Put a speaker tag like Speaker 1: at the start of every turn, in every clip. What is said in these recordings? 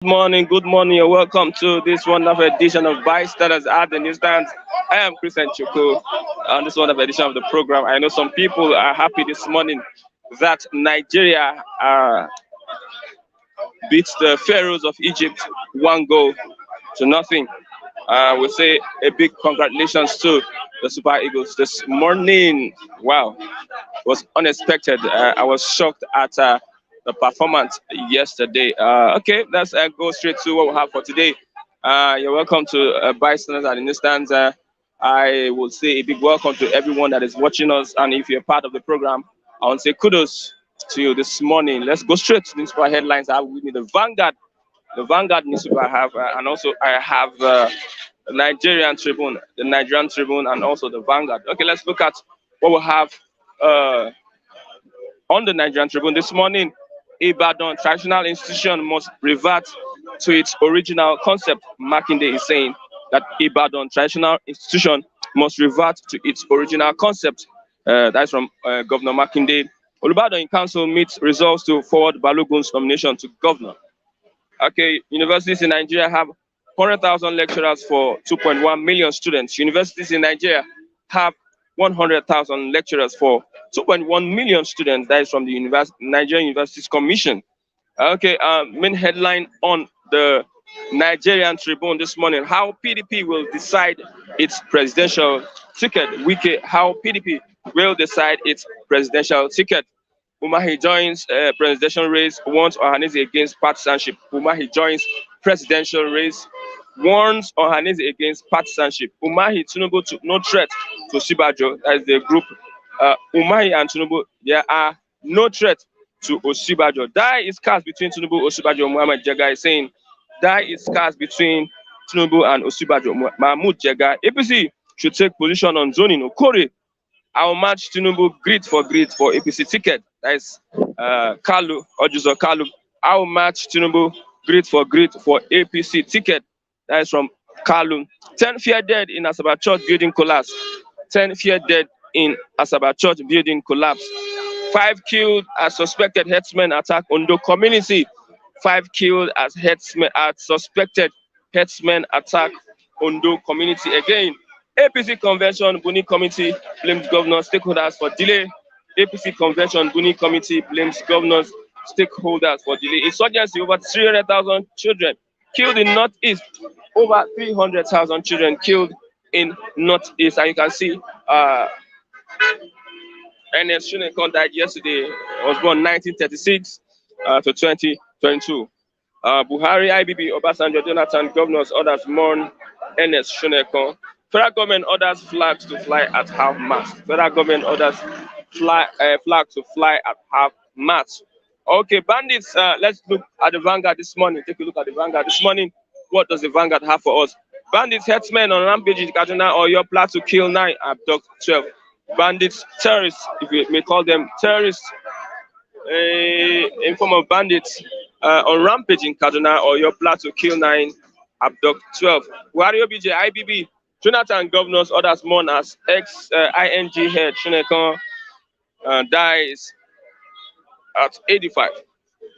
Speaker 1: Good morning, and welcome to this wonderful edition of Bystanders at the Newsstands. I am Christian Chuku on this wonderful edition of the program. I know some people are happy this morning that Nigeria beat the Pharaohs of Egypt 1 goal to nothing. We say a big congratulations to the Super Eagles this morning. Wow, it was unexpected. I was shocked at the performance yesterday. Okay, let's go straight to what we have for today. You're welcome to Bystanders at the Newsstands. I will say a big welcome to everyone that is watching us, and if you're part of the program, I want to say kudos to you this morning. Let's go straight to the newspaper headlines. I have with me the Vanguard newspaper I have, and also I have the Nigerian Tribune, and also the Vanguard. Okay, let's look at what we have uh, on the Nigerian Tribune this morning. Ibadan traditional institution must revert to its original concept. Makinde is saying that Ibadan traditional institution must revert to its original concept. That's from Governor Makinde. Olubadan in Council meets resolves to forward Balogun's nomination to governor. Okay, universities in Nigeria have 100,000 lecturers for 2.1 million students. Universities in Nigeria have 100,000 lecturers for 2.1 million students. That is from the Nigerian Universities Commission. Okay, main headline on the Nigerian Tribune this morning: how PDP will decide its presidential ticket. Wike, how PDP will decide its presidential ticket. Umahi joins presidential race, warns Ohanese against partisanship. Umahi joins presidential race, warns Ohanese against partisanship. Umahi, Tinubu to no threat to Sibajo. That is the group. Umahi and Tinubu, there are no threat to Osibajo. Die is cast between Tinubu, Osibajo. Muhammad Jaga is saying, die is cast between Tinubu and Osibajo. Mahmoud Jaga. APC should take position on zoning. Okore, I'll match Tinubu grid for APC ticket. That is Kalu, Ojuzo Kalu. I'll match Tinubu grid for APC ticket. That is from Kalu. 10 fear dead in Asaba Church building collapse. 10 fear dead in Asaba Church building collapse. 5 killed as suspected herdsmen attack Ondo community. 5 killed as suspected herdsmen attack Ondo community. Again, APC convention, Buni committee blames governors, stakeholders for delay. APC convention, Buni committee blames governors, stakeholders for delay. Insurgency, over 300,000 children killed in Northeast. Over 300,000 children killed in Northeast. And you can see Ernest Shunekon died yesterday. He was born 1936 to 2022. Buhari, IBB, Obasanjo, Jonathan, governors, others mourn Ernest Shunekon. Federal government orders flags to fly at half-mast. Federal government orders flags to fly at half-mast. Okay, bandits, let's look at the Vanguard this morning. Take a look at the Vanguard this morning. What does the Vanguard have for us? Bandits, herdsmen on rampage in Kaduna or your plot to kill 9, abduct 12. Bandits, terrorists, if you may call them terrorists, in form of bandits on rampage in Kaduna or your plot to kill 9, abduct 12. Wario BJ, IBB, Jonathan governors, others mourn as ex-ING head Shunekon dies at 85.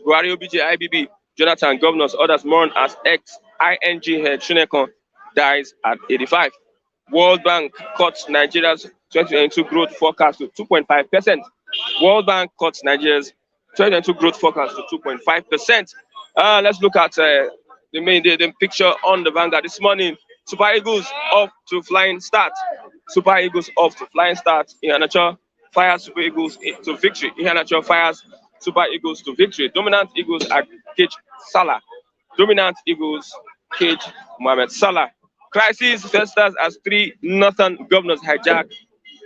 Speaker 1: Wario BJ, IBB, Jonathan governors, others mourn as ex-ING head Shunekon dies at 85. World Bank cuts Nigeria's 2022 growth forecast to 2.5%. World Bank cuts Nigeria's 2022 growth forecast to 2.5%. Let's look at the picture on the Vanguard this morning. Super Eagles off to flying start. Super Eagles off to flying start. Ihanacho fires Super Eagles to victory. Ihanacho fires Super Eagles to victory. Dominant Eagles at cage Salah. Dominant Eagles cage Mohamed Salah. Crisis festers as 3 northern governors hijack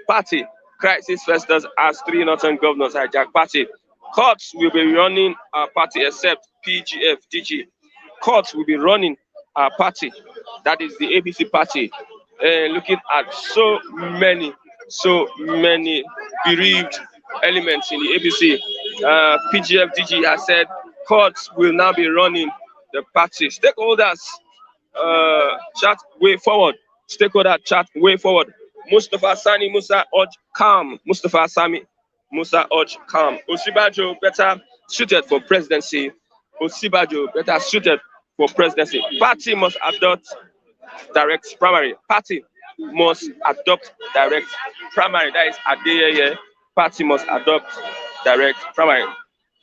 Speaker 1: party. Crisis festers as 3 northern governors hijack party. Courts will be running our party except PGF, DG. Courts will be running our party. That is the ABC party. Looking at so many bereaved elements in the ABC. PGF, DG has said courts will now be running the party. Stakeholders chat way forward. Stakeholder chat way forward. Mustafa Sani Musa urge calm. Mustafa Sami Musa urge calm. Osibajo better suited for presidency. Osibajo better suited for presidency. Party must adopt direct primary. Party must adopt direct primary. That is Adeyeye. Party must adopt direct primary.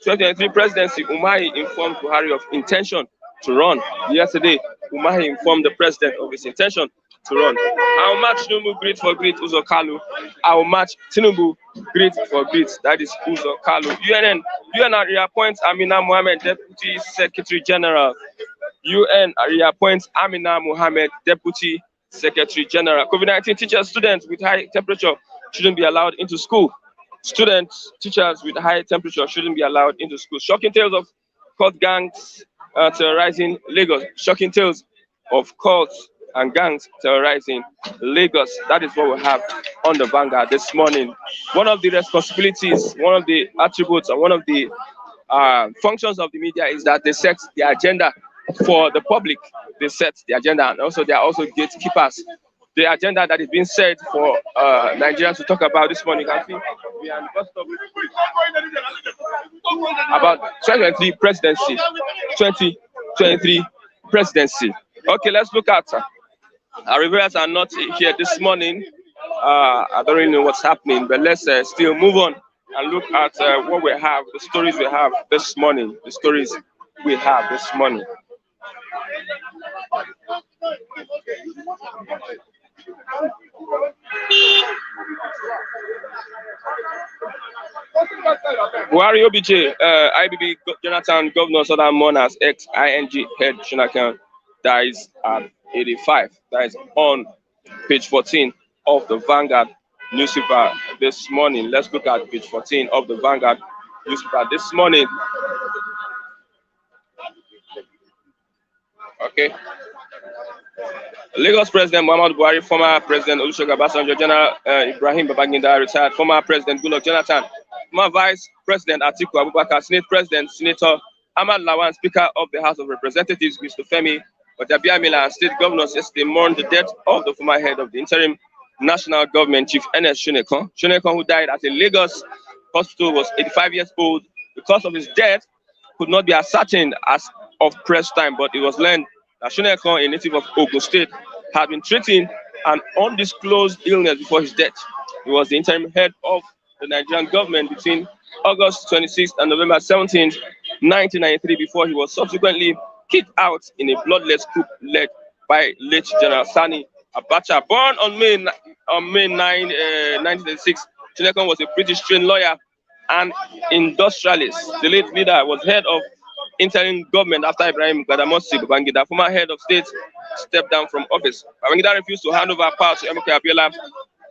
Speaker 1: 2023 presidency, Umahi informed Buhari of intention to run. Yesterday, Umahi informed the president of his intention to run. I'll match Tinubu greet for greet Uzo Kalu. I'll match Tinubu greet for greet. That is Uzo Kalu. UNN reappoints Amina Mohammed, Deputy Secretary General. UN reappoints Amina Mohammed, Deputy Secretary General. COVID-19 teachers, students with high temperature shouldn't be allowed into school. Students, teachers with high temperature shouldn't be allowed into school. Shocking tales of cult gangs terrorizing Lagos. Shocking tales of cults and gangs terrorizing Lagos. That is what we have on the Vanguard this morning. One of the responsibilities, one of the attributes, and one of the functions of the media is that they set the agenda for the public. They set the agenda, and also they are also gatekeepers. The agenda that is being set for Nigerians to talk about this morning. You can see we are on the bus stop about 2023 presidency. 2023 presidency. Okay, let's look at our reviewers are not here this morning. I don't really know what's happening, but let's still move on and look at what we have, the stories we have this morning. The stories we have this morning. Buhari OBJ, IBB Jonathan, Governor Southern Mourners, ex-ING head Shinakan, dies at 85. That is on page 14 of the Vanguard newspaper this morning. Let's look at page 14 of the Vanguard newspaper this morning. Okay. Lagos President Muhammadu Buhari, former President Olusegun Obasanjo, General Ibrahim Babangida, retired, former President Goodluck Jonathan, former Vice President Atiku Abubakar, Senate President Senator Ahmad Lawan, Speaker of the House of Representatives Mr. Femi Ojabiamila, and State Governors yesterday mourned the death of the former head of the interim national government, Chief Ernest Shonekan. Shonekan, who died at a Lagos hospital, was 85 years old. The cause of his death could not be ascertained as of press time, but it was learned that Shonekan, a native of Ogun State, had been treating an undisclosed illness before his death. He was the interim head of the Nigerian government between August 26th and November 17th, 1993, before he was subsequently kicked out in a bloodless coup led by late General Sani Abacha. Born on May 9, 1936, Shonekan was a British-trained lawyer and industrialist. The late leader was head of interim government after Ibrahim Badamasi Babangida, former head of state, stepped down from office. Babangida refused to hand over power to MK Abiola,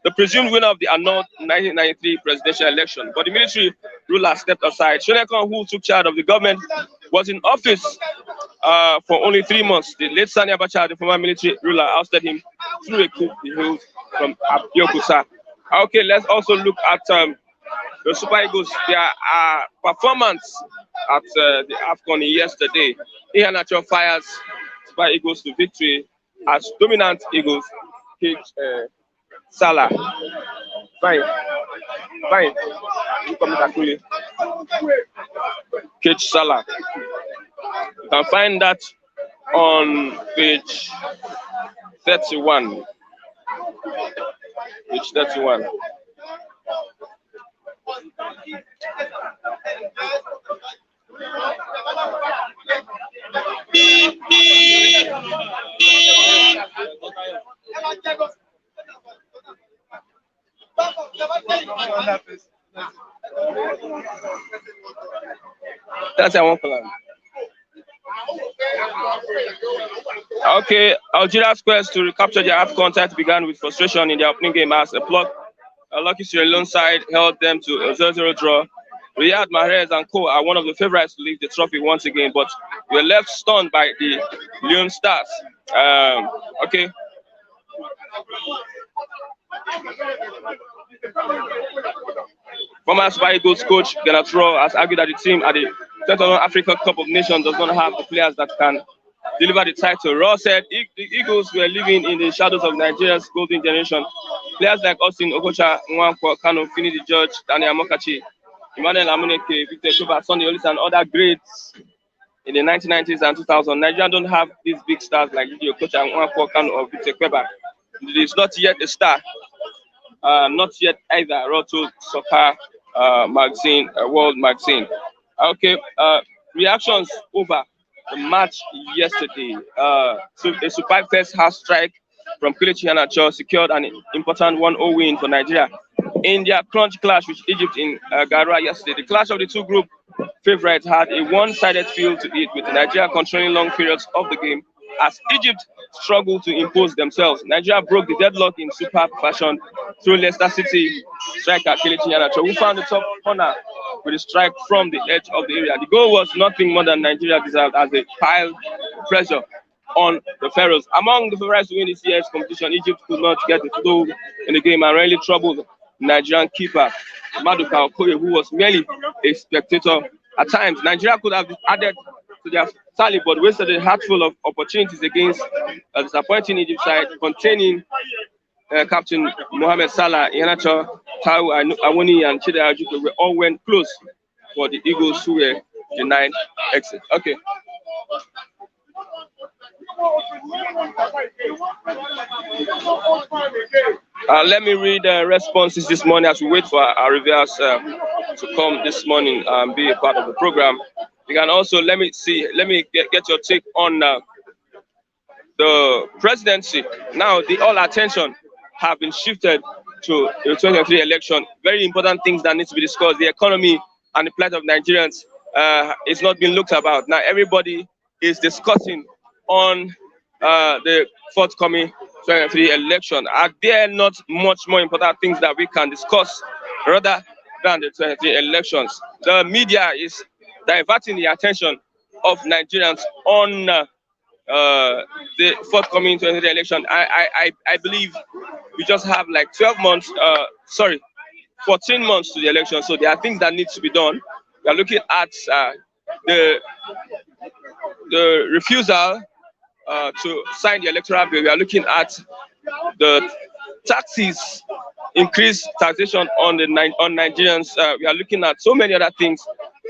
Speaker 1: the presumed winner of the annulled 1993 presidential election, but the military ruler stepped aside. Shonekan, who took charge of the government, was in office for only 3 months. The late Sani Abacha, the former military ruler, ousted him through a coup he held from Abeokuta. Okay, let's also look at the Super Eagles, their performance at the AFCON yesterday. Iheanacho fires Super Eagles to victory as dominant Eagles cage Salah. Fine. Cage Salah. You can find that on page 31. Page 31. That's our one plan. Okay, Algeria's quest to recapture their AFCON title began with frustration in their opening game as a lucky Sierra Leone side held them to a 0-0 draw. Riyad Mahrez and co are one of the favorites to lift the trophy once again, but were left stunned by the Leone Stars. Okay. Former Super Eagles coach Gennaro Rohr has argued that the team at the Central Africa Cup of Nations does not have the players that can deliver the title. Rohr said the Eagles were living in the shadows of Nigeria's golden generation. Players like Austin Okocha, Nwankwo Kanu, Finidi George, Daniel Mokachi, Emmanuel Amuneke, Victor Chuba, Sunday Olisa, and other greats in the 1990s and 2000. Nigeria don't have these big stars like Gideon Kocha and Nwankwo Kanu or Victor Kweba. It is not yet a star, not yet either. Roto Soccer magazine, World magazine. Okay, reactions over the match yesterday. So a superb first half strike from Kelechi Iheanacho secured an important 1-0 win for Nigeria in their crunch clash with Egypt in Garua yesterday. The clash of the two group favorites had a one-sided feel to it, with Nigeria controlling long periods of the game as Egypt struggled to impose themselves. Nigeria broke the deadlock in superb fashion through Leicester City striker Kelechi Iheanacho, who found the top corner with a strike from the edge of the area. The goal was nothing more than Nigeria deserved as they piled pressure on the Pharaohs. Among the favorites to win this year's competition, Egypt could not get a goal in the game and really troubled Nigerian keeper Maduka Okoye, who was merely a spectator. At times, Nigeria could have added to their tally, but wasted a handful of opportunities against a disappointing Egypt side containing Captain Mohamed Salah, Iheanacho, Taiwo Awoniyi, and Chidi Ajuko all went close for the Eagles, who were denied exit. Okay. Let me read responses this morning as we wait for our reviewers to come this morning and be a part of the program. You can also let me get your take on the presidency. Now, all attention have been shifted to the 2023 election. Very important things that need to be discussed. The economy and the plight of Nigerians is not being looked about. Now, everybody is discussing on the forthcoming 2023 election. Are there not much more important things that we can discuss rather than the 2023 elections? The media is diverting the attention of Nigerians on the forthcoming 2023 election. I believe we just have like 14 months to the election. So there are things that need to be done. We are looking at the refusal to sign the electoral bill. We are looking at the taxes, increased taxation on Nigerians. We are looking at so many other things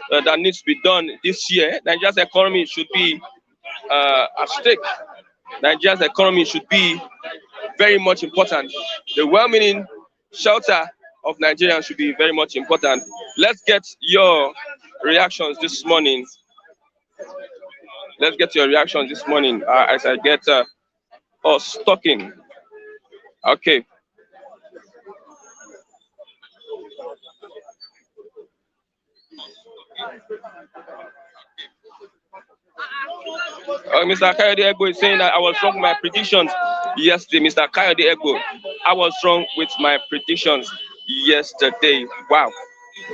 Speaker 1: that needs to be done this year. Nigeria's economy should be at stake. Nigeria's economy should be very much important. The well-meaning shelter of Nigerians should be very much important. Let's get your reactions this morning. Let's get your reactions this morning as I get us talking. Okay. Mr. Kayode Egbo is saying that I was wrong with my predictions yesterday. Mr. Kayode Egbo, I was wrong with my predictions yesterday. Wow.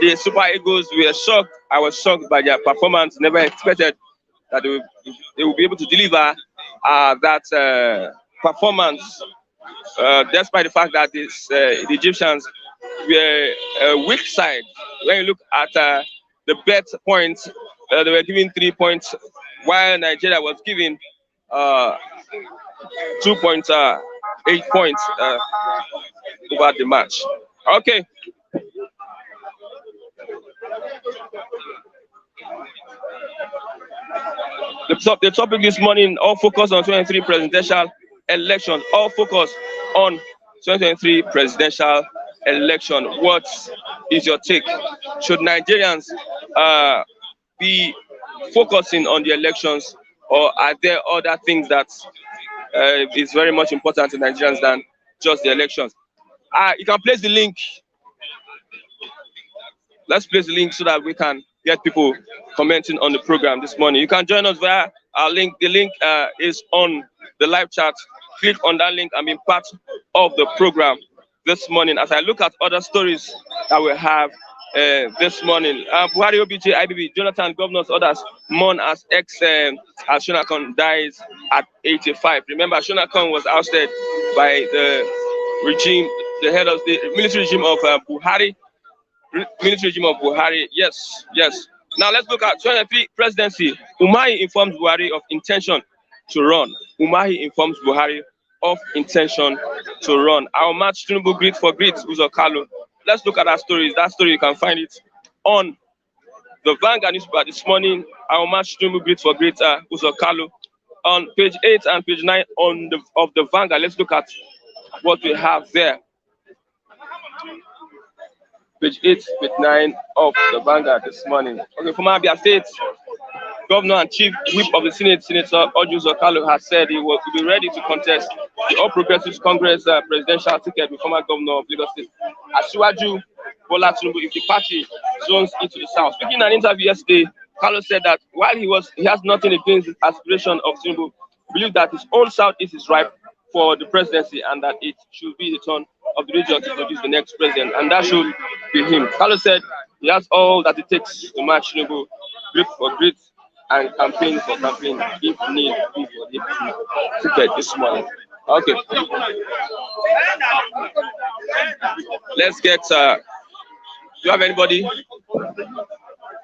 Speaker 1: The Super Eagles were shocked. I was shocked by their performance. Never expected that they will be able to deliver that performance, despite the fact that the Egyptians were a weak side. When you look at the bet points, they were giving 3 points, while Nigeria was giving 2.8 points over the match. Okay. The topic this morning, all focus on 2023 presidential election. All focus on 2023 presidential election. What is your take? Should Nigerians be focusing on the elections, or are there other things that is very much important to Nigerians than just the elections? You can place the link. Let's place the link so that we can get people commenting on the program this morning. You can join us via our link. The link is on the live chat. Click on that link and be part of the program this morning. As I look at other stories that we have this morning, Buhari, OBJ, IBB, Jonathan, governors, others mourn as Shonakan dies at 85. Remember, Shonakan was ousted by the regime, the head of the military regime of Buhari. Yes. Now let's look at 2023 presidency. Umahi informs Buhari of intention to run. To run. Our match Tinubu grit for grit, Uzo Kalu. Let's look at that story. That story, you can find it on The Vanguard newspaper this morning, our match Tinubu great for greater Uzokalo. On page 8 and page 9 of the Vanguard, let's look at what we have there. Page 8, page 9 of the Vanguard this morning. Okay, from Abia State, Governor and Chief Whip of the Senate, Senator Orji Uzokalo, has said he will be ready to contest the All Progressives Congress presidential ticket with former Governor of Lagos State, Asiwaju Bola Tinubu, if the party zones into the south. Speaking in an interview yesterday, Carlos said that while he has nothing against the aspiration of Tinubu, he believes that his own southeast is ripe for the presidency and that it should be the turn of the region to produce the next president, and that should be him. Carlos said he has all that it takes to match Tinubu, grit for grit and campaign for campaign if need be for the ticket this morning. Okay. Let's get do you have anybody?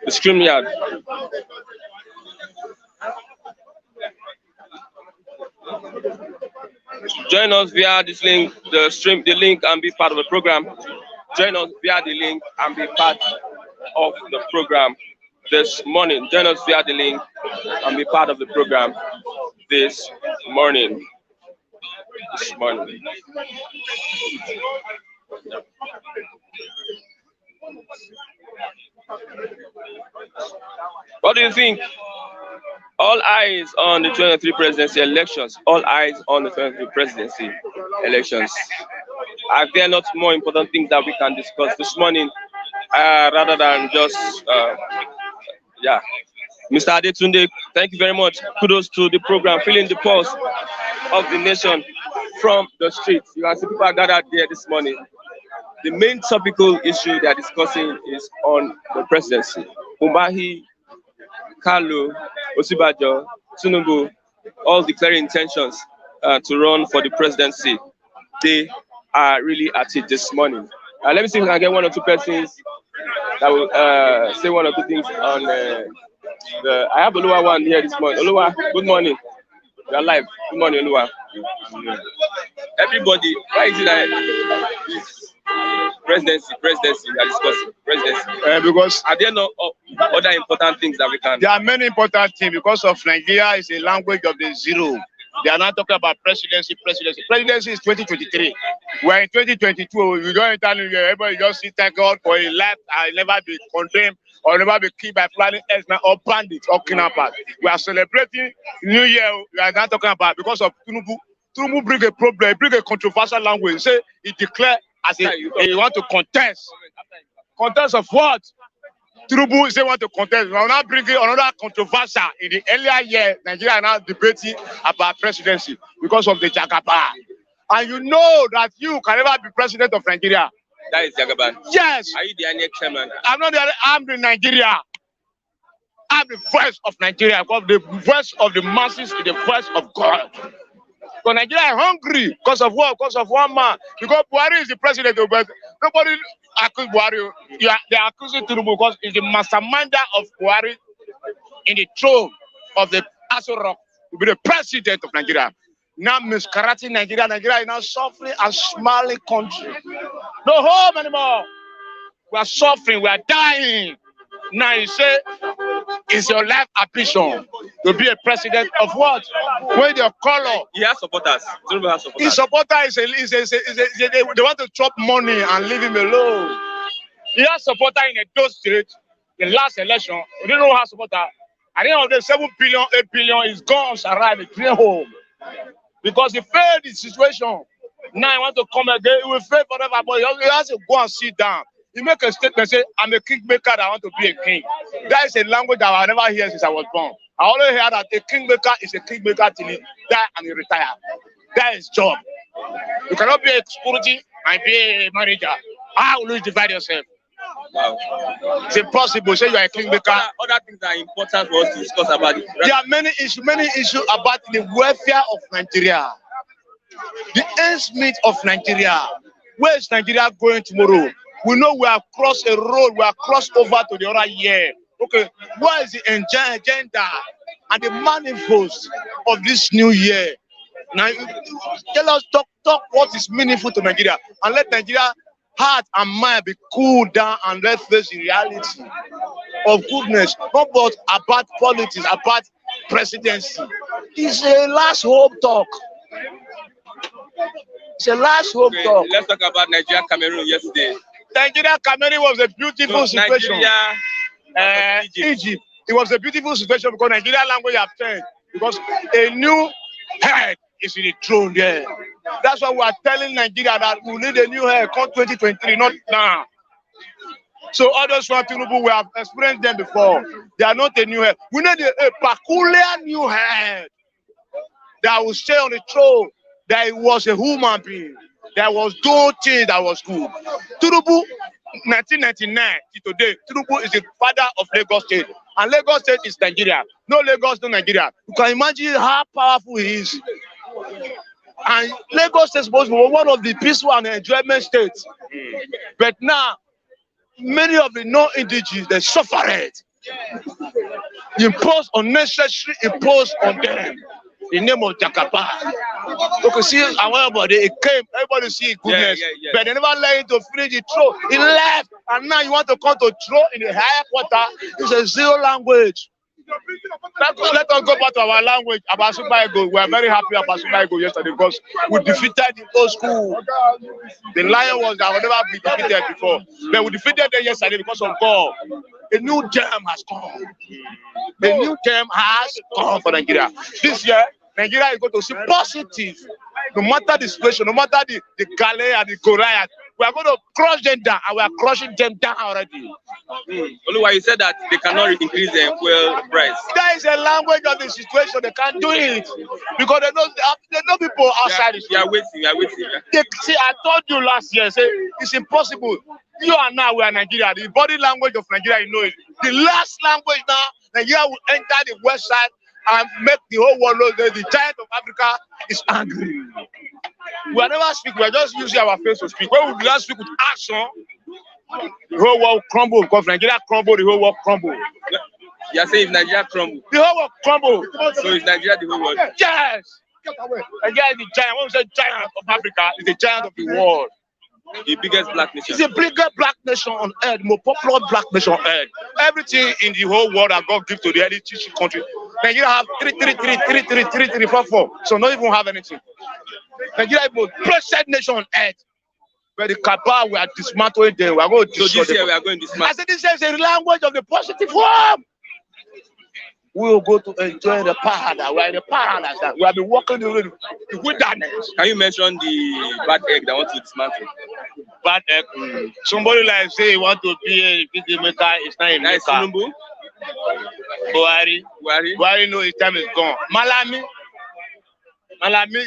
Speaker 1: The StreamYard. Join us via this link, the link, and be part of the program. Join us via the link and be part of the program this morning. Join us via the link and be part of the program this morning. What do you think? All eyes on the 2023 presidency elections. All eyes on the 2023 presidency elections. Are there not more important things that we can discuss this morning rather than just, yeah. Mr. Adetunde, thank you very much. Kudos to the program, feeling the pulse of the nation from the streets. You can see people are gathered there this morning. The main topical issue they are discussing is on the presidency. Umahi, Kalu, Osibajo, Tinubu, all declaring intentions to run for the presidency. They are really at it this morning. Let me see if I can get one or two persons that will say one or two things on I have Oluwa one here this morning. Oluwa, good morning. You are live. Good morning, Oluwa. Everybody, why is it that presidency, we are discussing presidency?
Speaker 2: Because
Speaker 1: are there no other important things that we can?
Speaker 2: There are many important things because of Nigeria is a language of the zero. They are not talking about presidency. Presidency is 2023. We're in 2022. We don't enter New Year. Everybody just say thank God for a life. I'll never be condemned or never be killed by flying X-Men or bandits or kidnappers. We are celebrating New Year. We are not talking about because of Tinubu. Tinubu bring a problem, bring a controversial language. Say he declare as he want to contest. Contest of what? Tinubu say want to contest. We are now bringing another controversial. In the earlier year, Nigeria are now debating about presidency because of the Jagaba. And you know that you can never be president of Nigeria.
Speaker 1: That is Jagaban.
Speaker 2: Yes.
Speaker 1: Are you the next chairman?
Speaker 2: I'm not the I'm the Nigeria. I'm the voice of Nigeria. Because the voice of the masses is the voice of God. Because Nigeria is hungry because of what? Because of one man. Because Buhari is the president, but nobody accuse Buhari. They are accusing Tinubu because he's the masterminder of Buhari in the throne of the Aso Rock to be the president of Nigeria. Now miscarrying Nigeria. Nigeria is now suffering a smiling country. No home anymore. We are suffering. We are dying. Now you say, is your life ambition to be a president of what? When your color.
Speaker 1: He has supporters. Tinubu has supporters.
Speaker 2: His supporter they want to chop money and leave him alone. He has supporter in Edo State. The last election, we didn't know how supporter. At the end of the 7 billion, 8 billion is gone, arrive at clean home. Because he failed the situation. Now he want to come again, he will fail forever, but he has to go and sit down. He make a statement, say, I'm a kingmaker, I want to be a king. That is a language that I never hear since I was born. I always hear that a kingmaker is a kingmaker till he die and he retire. That is job. You cannot be a security and be a manager. How will you divide yourself?
Speaker 1: Wow.
Speaker 2: It's impossible. Say you are a kingmaker.
Speaker 1: Other things that are important for us to discuss about it.
Speaker 2: There are many issues about the welfare of Nigeria. The ends meet of Nigeria. Where is Nigeria going tomorrow? We know we have crossed a road, we have crossed over to the other year. Okay, what is the agenda and the manifest of this new year? Now, tell us, talk what is meaningful to Nigeria, and let Nigeria heart and mind be cool down and let's face the reality of goodness, not about politics, about presidency. It's a last hope talk. It's a last hope talk.
Speaker 1: Let's talk about Nigeria Cameroon yesterday.
Speaker 2: Nigeria Cameroon was a beautiful situation.
Speaker 1: Nigeria,
Speaker 2: Egypt. It was a beautiful situation because Nigerian language have changed. Because a new head is in the throne there. That's why we are telling Nigeria that we need a new head come 2023, not now. So others want Tinubu, we have experienced them before. They are not a new head. We need a peculiar new head that will stay on the throne. That was a human being. That was doing things that was good. Tinubu, 1999 to today, Tinubu is the father of Lagos State. And Lagos State is Nigeria. No Lagos, no Nigeria. You can imagine how powerful he is. And Lagos State is supposed to be one of the peaceful and enjoyment states. But now, many of the non-indigenous, they suffer it. Impose unnecessary impose on them. The name of Jakapa. You can see everybody, it came, everybody see goodness. But they never let him to finish the throw. He left. And now you want to come to throw in the higher quarter. It's a zero language. Let us go back to our language. About Super Eagles. We are very happy about Super Eagles yesterday because we defeated the old school. The Lion was that would never be defeated before. But we defeated them yesterday because of God. A new gem has come. A new gem has come for Nigeria. This year, Nigeria is going to see positive. No matter the situation, no matter the Gale and the Goliath, we are going to crush them down, and we are crushing them down already.
Speaker 1: Oluwa, you said that they cannot increase the fuel price.
Speaker 2: That is a language of the situation. They can't do it because they know people outside.
Speaker 1: You are waiting.
Speaker 2: See, I told you last year, say it's impossible. You are now, we are Nigeria. The body language of Nigeria, you know it. The last language now, Nigeria will enter the west side and make the whole world know that the giant of Africa is angry. We are never speak, we are just using our face to speak. When we last speak with action, the whole world crumble. Because Nigeria crumble, the whole world crumble.
Speaker 1: You are saying if Nigeria crumble,
Speaker 2: the whole world crumble.
Speaker 1: So is Nigeria the whole world?
Speaker 2: Yes. Nigeria is the giant. When we say giant of Africa, it's the giant of the world.
Speaker 1: The biggest black nation.
Speaker 2: It's the biggest black nation on earth, more popular black nation on earth. Everything in the whole world that God gives to the teaching country. Nigeria have 3, 4, 4. So not even have anything. Nigeria is the most blessed nation on earth. But the Kaba, we are dismantling them. We are going to destroy them.
Speaker 1: So this year we are going to dismantle.
Speaker 2: I said this is a language of the positive form. We will go to enjoy the paradise. We are in the paradise. We have been walking the wilderness.
Speaker 1: Can you mention the bad egg that want to dismantle?
Speaker 2: Bad egg. Somebody like say he want to be a video maker. It's not a maker.
Speaker 1: Nice Tinubu.
Speaker 2: Buhari know his time is gone. Malami,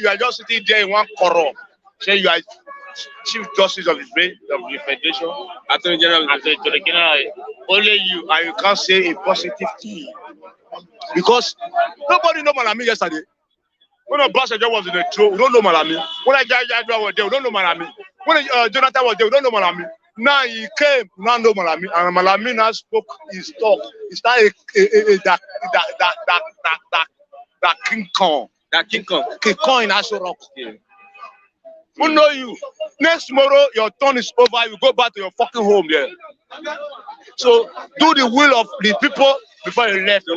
Speaker 2: you are just sitting there in one corner. Say you are Chief Justice of the Federation.
Speaker 1: Attorney General.
Speaker 2: Only you, and you can't say a positive thing. Because nobody know Malami yesterday. When Obasanjo was in the throne, we don't know Malami. When Ajayajua was there, we don't know Malami. When Jonathan was there, we don't know Malami. Now he came, we now know Malami, and Malami now spoke his talk. It's not that King Kong.
Speaker 1: That King Kong.
Speaker 2: King Kong in Aso Rock. Yeah. Who know you? Next tomorrow, your turn is over. You go back to your fucking home there. So do the will of the people before you left.
Speaker 1: So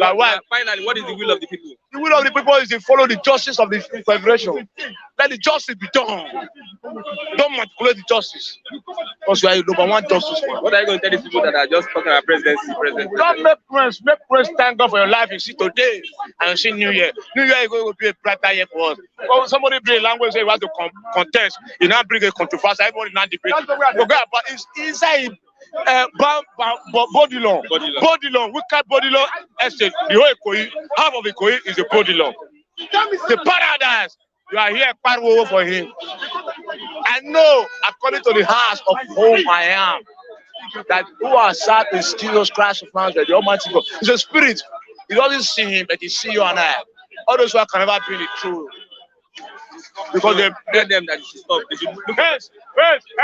Speaker 1: finally, what is the will of the people?
Speaker 2: The will of the people is to follow the justice of the Federation. Let the justice be done. Don't manipulate the justice. Because you are number one justice.
Speaker 1: What are you going to tell these people that are just talking about presidency?
Speaker 2: Don't make friends. Make friends thank God for your life. You see today and you see New Year. New Year is going to be a brighter year for us. Well, somebody bring a language say you want to contest. You now bring a controversy. Everybody now debate. Forget about it's inside. Bodilon, wicked Bodilon estate. The whole Ikoyi, half of Ikoyi is a Bodilon. The paradise. You are here, Parwo for him. I know, according to the house of whom I am, that who are sad is Jesus Christ of Nazareth, the Almighty God. He's a spirit. He doesn't see him, but he see you and I. All those who can never be the truth. Because they tell them that she stop. Hey,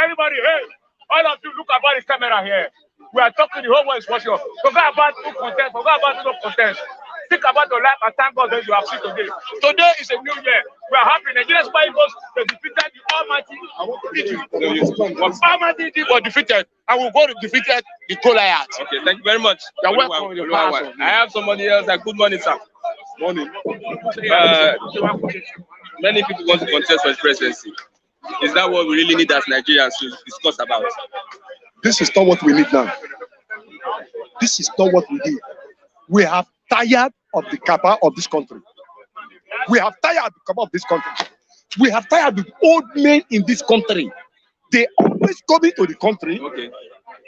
Speaker 2: everybody, hey. All of you look about the camera here. We are talking, the whole world is watching us. Forget about who contest, forget about who don't contest. Think about your life and thank God that you have seen today. Today is a new year. We are happy. Nigeria's Super Eagles, they defeated the I want to beat you. But defeated. I will go to defeated the Goliath.
Speaker 1: Okay, thank you very much.
Speaker 2: You're welcome.
Speaker 1: I have somebody else. Good morning, sir.
Speaker 2: Morning.
Speaker 1: Many people want to contest for the presidency. Is that what we really need as Nigerians to discuss about?
Speaker 3: This is not what we need now. This is not what we need. We have tired of the kappa of this country. We have tired of the kappa of this country. We have tired of old men in this country. They always come into the country.
Speaker 1: Okay.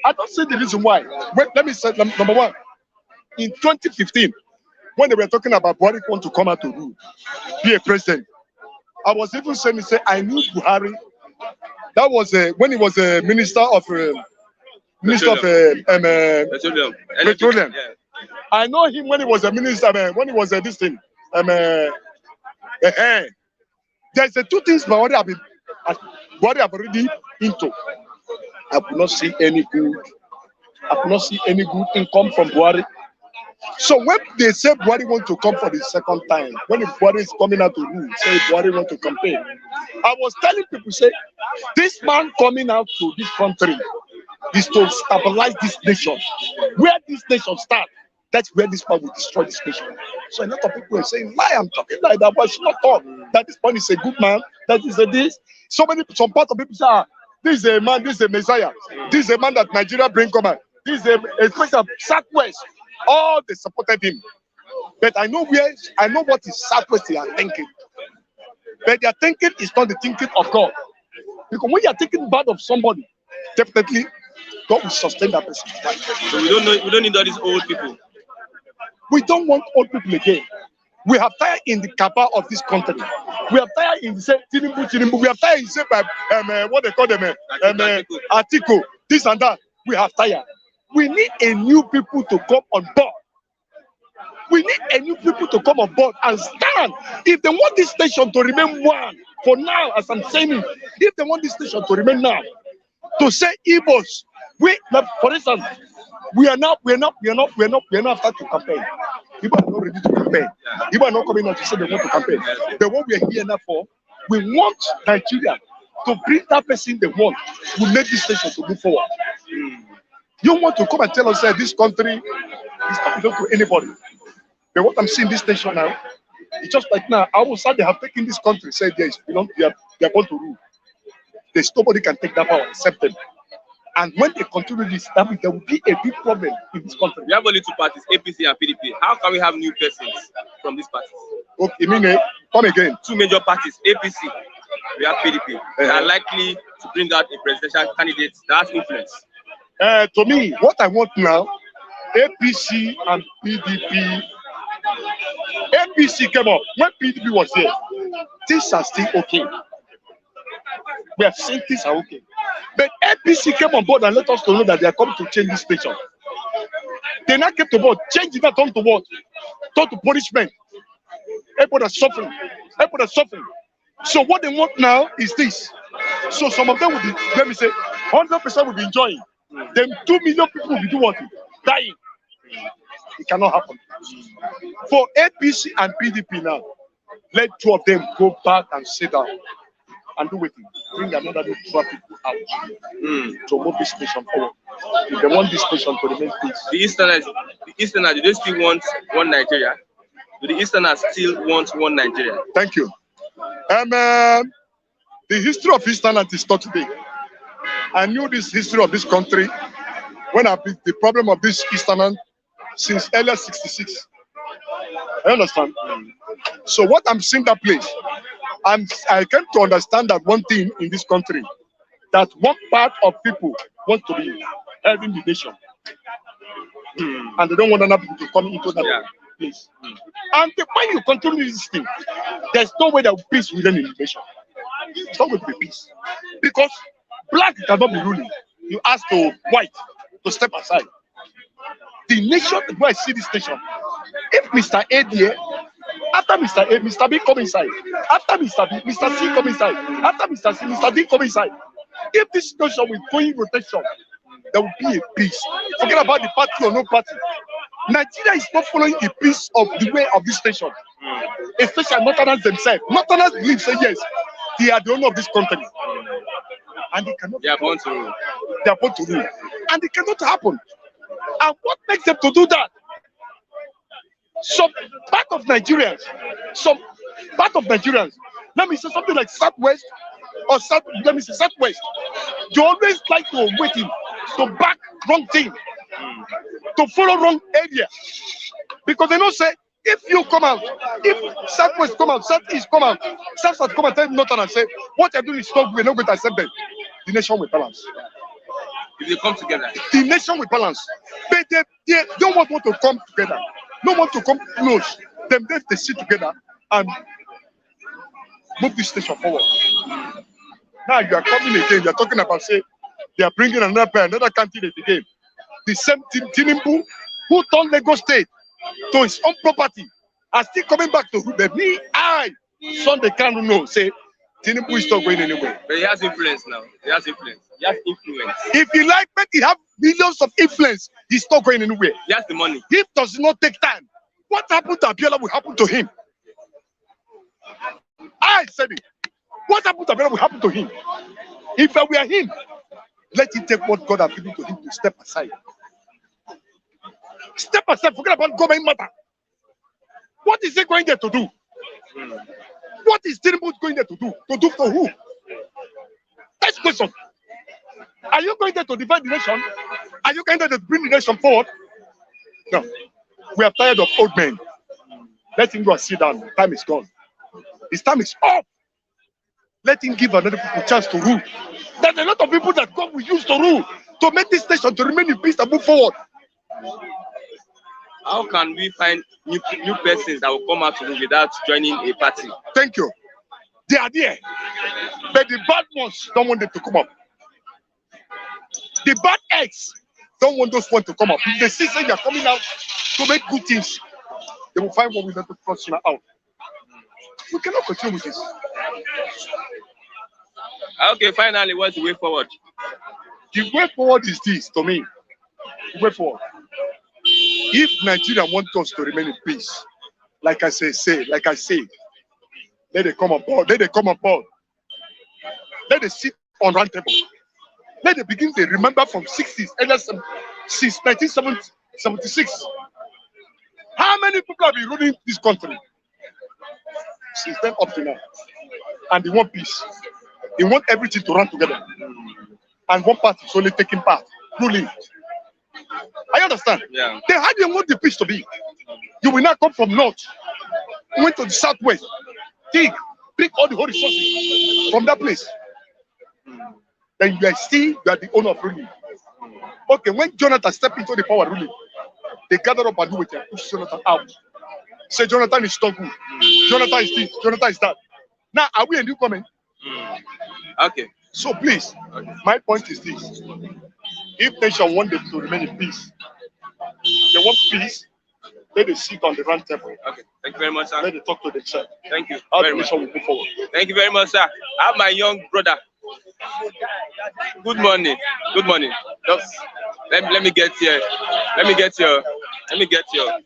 Speaker 3: I don't see the reason why. Wait, let me say number one. In 2015, when they were talking about Buhari want to come out to rule, be a president, I was even saying, I knew Buhari. That was when he was a minister of petroleum.
Speaker 1: Yeah.
Speaker 3: I know him when he was a minister. When he was this thing. There's two things Buhari have already into. I could not see any good. I could not see any good income from Buhari. So when they say Buhari want to come for the second time, when Buhari is coming out to rule, say Buhari want to campaign, I was telling people, say, this man coming out to this country is to stabilize this nation. Where this nation starts, that's where this man will destroy this nation. So a lot of people are saying, why I'm talking like that, but I should not talk. That this man is a good man, that is a this. Some part of people say, this is a man, this is a messiah. This is a man that Nigeria bring command. This is a question of Southwest. All they supported him. But I know what is Southwest they are thinking. But their thinking is not the thinking of God. Because when you are thinking bad of somebody, definitely God will sustain that person.
Speaker 1: So we don't need all these old people.
Speaker 3: We don't want old people again. We have tired in the kappa of this country. We have tired in the same Tinubu. We have tired in the same what they call them Atiku, this and that. We have tired. We need a new people to come on board. We need a new people to come on board and stand. If they want this nation to remain one, for now, as I'm saying it, if they want this nation to remain now, to say Igbos, for instance, we are not starting to campaign. People are not ready to campaign. People are not coming out to say they want to campaign. The one we are here now for, we want Nigeria to bring that person they want to make this nation to move forward. You want to come and tell us that this country is not belong to anybody. But what I'm seeing this nation now, it's just like now, outside they have taken this country, said yes, they are going to rule. There's nobody can take that power except them. And when they continue this, that means there will be a big problem in this country.
Speaker 1: We have only two parties, APC and PDP. How can we have new persons from these parties?
Speaker 3: Okay, come again.
Speaker 1: Two major parties, APC, we have PDP. They are likely to bring out a presidential candidate that has influence.
Speaker 3: To me, what I want now, APC and PDP. APC came up when PDP was here. Things are still okay. We have seen things are okay. But APC came on board and let us know that they are coming to change this nation. They now came to board, change it, not turn to what? Turn to punishment. Everybody is suffering. Everybody is suffering. So what they want now is this. So some of them will be, let me say, 100% will be enjoying. Then 2 million people will be doing what? Dying. It cannot happen. For APC and PDP now, let two of them go back and sit down and do it. Bring another new people out to move this nation forward. If they want this nation to remain peace.
Speaker 1: The Easterners, do they still want one Nigeria? Do the Easterners still want one Nigeria?
Speaker 3: Thank you. The history of Easterners is not today. I knew this history of this country when the problem of this Easterners since earlier 66. I understand. So what I'm seeing that place, I came to understand that one thing in this country, that one part of people want to be having the nation. And they don't want other people to come into that place. And when you continue this thing, there's no way there will be peace within the nation. It's not going to be peace. Because black cannot be ruling. You ask to white to step aside. The nation, where I see this nation, if Mr. A there, after Mr. A, Mr. B come inside. After Mr. B, Mr. C come inside. After Mr. C, Mr. D come inside. If this nation will go in rotation, there will be a peace. Forget about the party or no party. Nigeria is not following the peace of the way of this nation. Especially Northerners themselves. Northerners believe, say yes, they are the owner of this country. and they cannot.
Speaker 1: They are born to rule.
Speaker 3: They are born to rule, and it cannot happen. And what makes them to do that? Some part of Nigerians, let me say something like Southwest or South, let me say Southwest, they always like to waiting to back wrong thing, to follow wrong area. Because they don't say, if you come out, if Southwest come out, Southeast come out, South come out, tell Northern and say, what you're doing is wrong, we're not going to accept them. The nation will balance.
Speaker 1: If they come together,
Speaker 3: the nation will balance. But they don't want to come together. No want to come close. They sit together and move this nation forward. Now you are coming again. You are talking about say they are bringing another candidate again. The same Tinubu who turned Lagos State to his own property are still coming back to the me. Sunday Kanu know say Tinubu is not going anywhere.
Speaker 1: But he has influence now. He has influence.
Speaker 3: If he like, but he have millions of influence, he's not going anywhere.
Speaker 1: He has the money.
Speaker 3: He does not take time. What happened to Abiola will happen to him. I said it. What happened to Abiola will happen to him. If we are him, let him take what God has given to him to step aside. Step aside, forget about government matter. What is he going there to do? What is Tinubu going there to do? To do for who? That's the question. Are you going there to divide the nation? Are you going there to bring the nation forward? No. We are tired of old men. Let him go and sit down. Time is gone. His time is up. Let him give another people a chance to rule. There's a lot of people that God will use to rule, to make this nation to remain in peace and move forward.
Speaker 1: How can we find new persons that will come out to rule without joining a party?
Speaker 3: Thank you. They are there. But the bad ones don't want them to come up. The bad eggs don't want those ones to come up. If they see they are coming out to make good things, they will find what we have to cross out. We cannot continue with this.
Speaker 1: Okay, finally, what's the way forward?
Speaker 3: The way forward is this to me. The way forward. If Nigeria wants us to remain in peace, like I say, let them come aboard. Let them come aboard. Let them sit on round table. Let them begin to remember from 60s, since 1976. How many people have been ruling this country since then up to now? And they want peace. They want everything to run together. And one party is only taking part, ruling. I understand.
Speaker 1: Yeah.
Speaker 3: Then how do you want the peace to be? You will not come from north, went to the southwest, bring all the whole resources from that place. Then you are the owner of ruling. Okay, when Jonathan stepped into the power ruling, they gather up and do it and push Jonathan out. Say Jonathan is not good. Jonathan is this, Jonathan is that. Now, are we a newcomer?
Speaker 1: Okay.
Speaker 3: So please, my point is this. If nation want them to remain in peace, they want peace, let them sit on the round table.
Speaker 1: Okay. Thank you very much, sir.
Speaker 3: Let them talk to themselves.
Speaker 1: Thank you.
Speaker 3: How
Speaker 1: very
Speaker 3: the
Speaker 1: much.
Speaker 3: nation will move forward.
Speaker 1: Thank you very much, sir. I have my young brother. Good morning. Good morning. Just let me get here. Let me get your.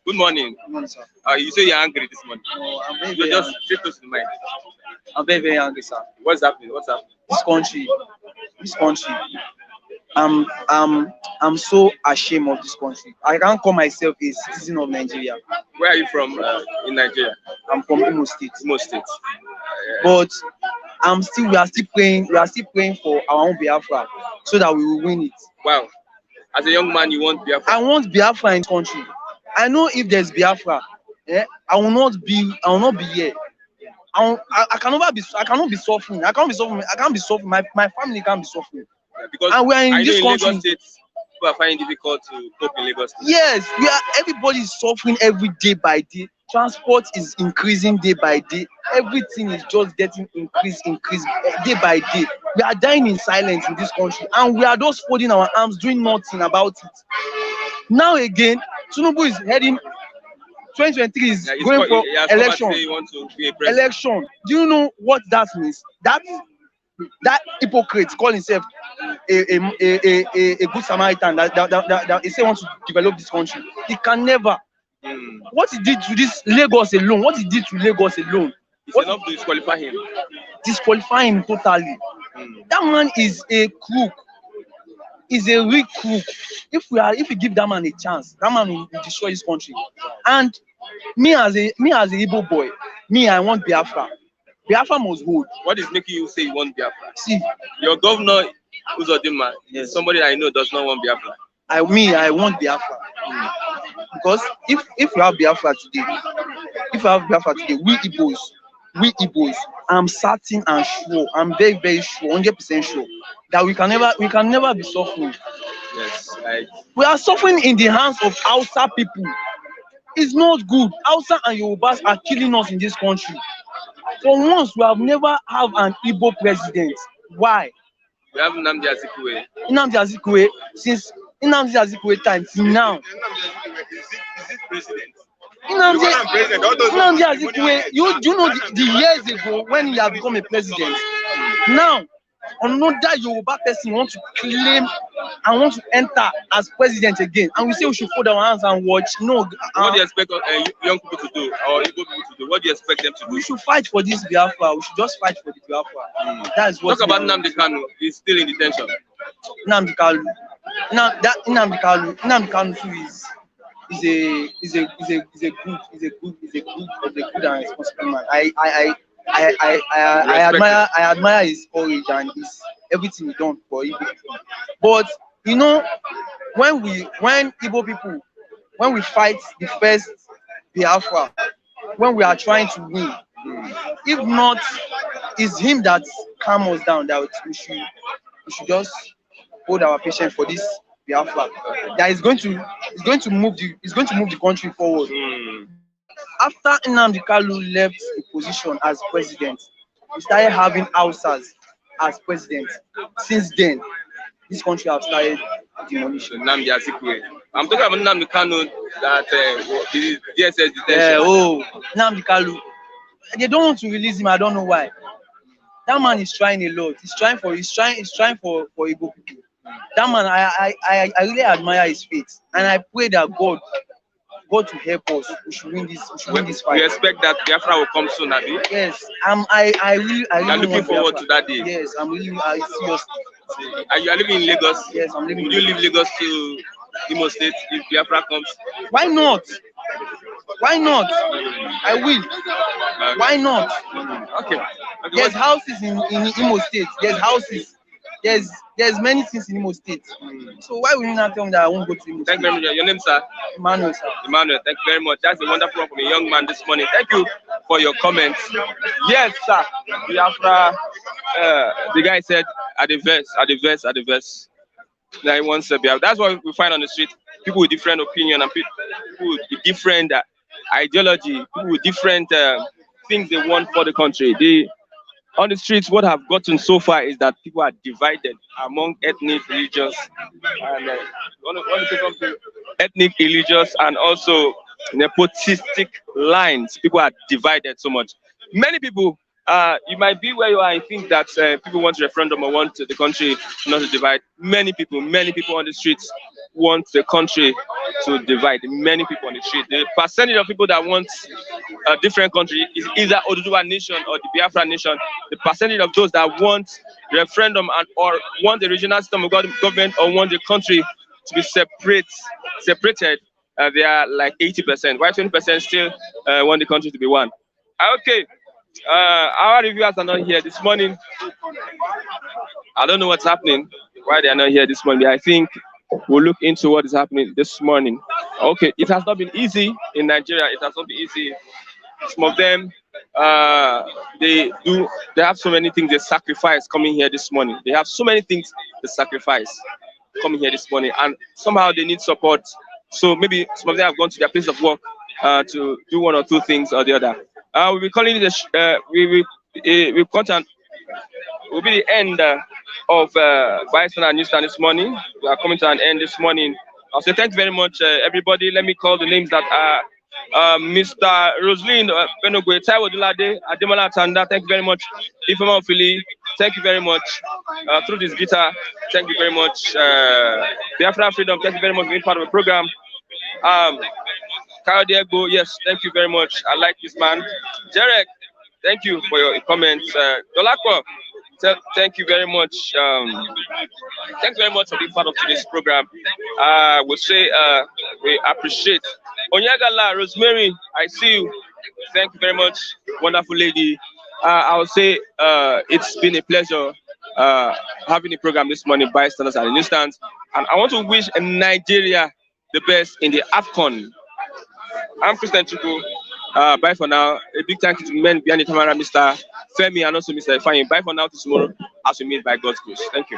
Speaker 1: Good morning.
Speaker 4: Good morning, sir.
Speaker 1: You say you're angry this morning.
Speaker 4: No, I'm very,
Speaker 1: You're
Speaker 4: very
Speaker 1: just
Speaker 4: angry.
Speaker 1: straight to the mind.
Speaker 4: I'm very, very angry, sir.
Speaker 1: What's happening? What's happening?
Speaker 4: This country. I'm so ashamed of this country. I can't call myself a citizen of Nigeria.
Speaker 1: Where are you from in Nigeria?
Speaker 4: I'm from Imo State.
Speaker 1: Imo State.
Speaker 4: But we are still praying for our own Biafra so that we will win it.
Speaker 1: Wow. As a young man, you want Biafra?
Speaker 4: I want Biafra in this country. I know if there's Biafra, I will not be here. I cannot be suffering. I can't be suffering. My family can't be suffering.
Speaker 1: Yeah, because
Speaker 4: and we are in
Speaker 1: I
Speaker 4: this
Speaker 1: know in
Speaker 4: country.
Speaker 1: Lagos State, people are finding it difficult to cope in Lagos State.
Speaker 4: Yes, everybody is suffering every day by day. Transport is increasing day by day. Everything is just getting increased day by day. We are dying in silence in this country, and we are just folding our arms, doing nothing about it. Now again, Tinubu is heading. 2023 is going for election. Election. Do you know what that means? That hypocrite call himself a good Samaritan that he say wants to develop this country. He can never. What he did to this Lagos alone,
Speaker 1: It's enough to disqualify him.
Speaker 4: Disqualify him totally. That man is a crook. Is a real crook. If we give that man a chance, that man will destroy his country. And me as a Igbo boy, I want Biafra. Biafra must hold.
Speaker 1: What is making you say you want Biafra?
Speaker 4: See,
Speaker 1: Your governor, Uzodinma, is somebody that I know does not want Biafra.
Speaker 4: I want Biafra. Because if we have Biafra today, we Igbos, I'm certain and sure, I'm very, very sure, 100% sure, that we can never be suffering.
Speaker 1: Yes, right.
Speaker 4: We are suffering in the hands of Hausa people. It's not good. Hausa and Yorubas are killing us in this country. For once, we have never have an Igbo president. Why?
Speaker 1: We have Nnamdi Azikiwe.
Speaker 4: Nnamdi Azikiwe, since Nnamdi Azikiwe time till now.
Speaker 2: Is it president?
Speaker 4: Nnamdi Azikiwe, you know the years ago when he had become a president. Now, another Yoruba person want to claim and want to enter as president again, and we say we should fold our hands and watch. No.
Speaker 1: What do you expect young people to do, or Igbo people to do? What do you expect them to do?
Speaker 4: We should fight for this Biafra. We should just fight for the Biafra. That's what.
Speaker 1: Talk about Nnamdi Kanu. He's still in detention.
Speaker 4: Nnamdi Kanu. Nnamdi Kanu too is a good and responsible man. I admire his courage and his everything he done for Igbo people. But you know, when Igbo people, when we fight the first Biafra, when we are trying to win, if not, it's him that calm us down. That we should just hold our patience for this Biafra. That is going to move the country forward. After Nnamdi Kanu left the position as president, we started having Hausas as president. Since then, this country has started demolition.
Speaker 1: Nnamdi Azikiwe. I'm talking about Nnamdi Kanu that the DSS detention.
Speaker 4: Nnamdi Kanu. They don't want to release him. I don't know why. That man is trying a lot. He's trying for Igbo people. That man, I really admire his faith, and I pray that God to help us. We should win this fight.
Speaker 1: We expect that Biafra will come soon, Abi.
Speaker 4: Yes, I really
Speaker 1: I'm looking forward to that day.
Speaker 4: Yes, I'm really serious.
Speaker 1: Are you living in Lagos?
Speaker 4: Yes, I'm living.
Speaker 1: Would you leave Lagos to Imo State if Biafra comes?
Speaker 4: Why not? Why not? I will. Why not?
Speaker 1: Okay.
Speaker 4: There's houses in Imo State. There's houses. There's many things in Imo State. So why will you not tell me that I won't go to Imo State?
Speaker 1: Thank you very much. Your name, sir?
Speaker 4: Emmanuel, sir.
Speaker 1: Emmanuel, thank you very much. That's a wonderful one from a young man this morning. Thank you for your comments. Yes, sir. Biafra, the guy said, at the verse. Now he wants Biafra. That's what we find on the street. People with different opinion and people with different ideology, people with different things they want for the country. On the streets, what have gotten so far is that people are divided among ethnic, religious, and ethnic, religious, and also nepotistic lines. People are divided so much. Many people, you might be where you are and think that people want a referendum or want the country not to divide. Many people on the streets want the country to divide. Many people on the street. The percentage of people that want a different country is either Oduduwa nation or the Biafra nation. The percentage of those that want referendum or want the regional system of government or want the country to be separated, they are like 80%. Why 20% still want the country to be one? Okay. Our reviewers are not here this morning. I don't know what's happening, why they are not here this morning. I think we'll look into what is happening this morning. Okay, it has not been easy in Nigeria. It has not been easy. Some of them, they have so many things they sacrifice coming here this morning. They have so many things they sacrifice coming here this morning, and somehow they need support. So maybe some of them have gone to their place of work to do one or two things or the other. We'll be calling it will be the end of Bison Newsstand this morning. We are coming to an end this morning. I'll say thanks very much, everybody. Let me call the names that are Mr. Roslyn Benogwe, Taiwo Dulade, Ademola Tanda, thank you very much. Ifema Ofili, thank you very much. Through this guitar, thank you very much. Biafra Freedom, thank you very much for being part of the program. Kyle Diego, yes, thank you very much. I like this man. Jarek, thank you for your comments. Dolakwa, Thank you very much. Thanks very much for being part of today's program. We'll say we appreciate Onyagala Rosemary. I see you. Thank you very much, wonderful lady. I'll say it's been a pleasure having a program this morning, bystanders at an instant. And I want to wish Nigeria the best in the AFCON. I'm Christian Chuku. Bye for now. A big thank you to the men behind the camera, Mr. Femi and also Mr. Ifeanyi. Bye for now to tomorrow as we meet by God's grace. Thank you.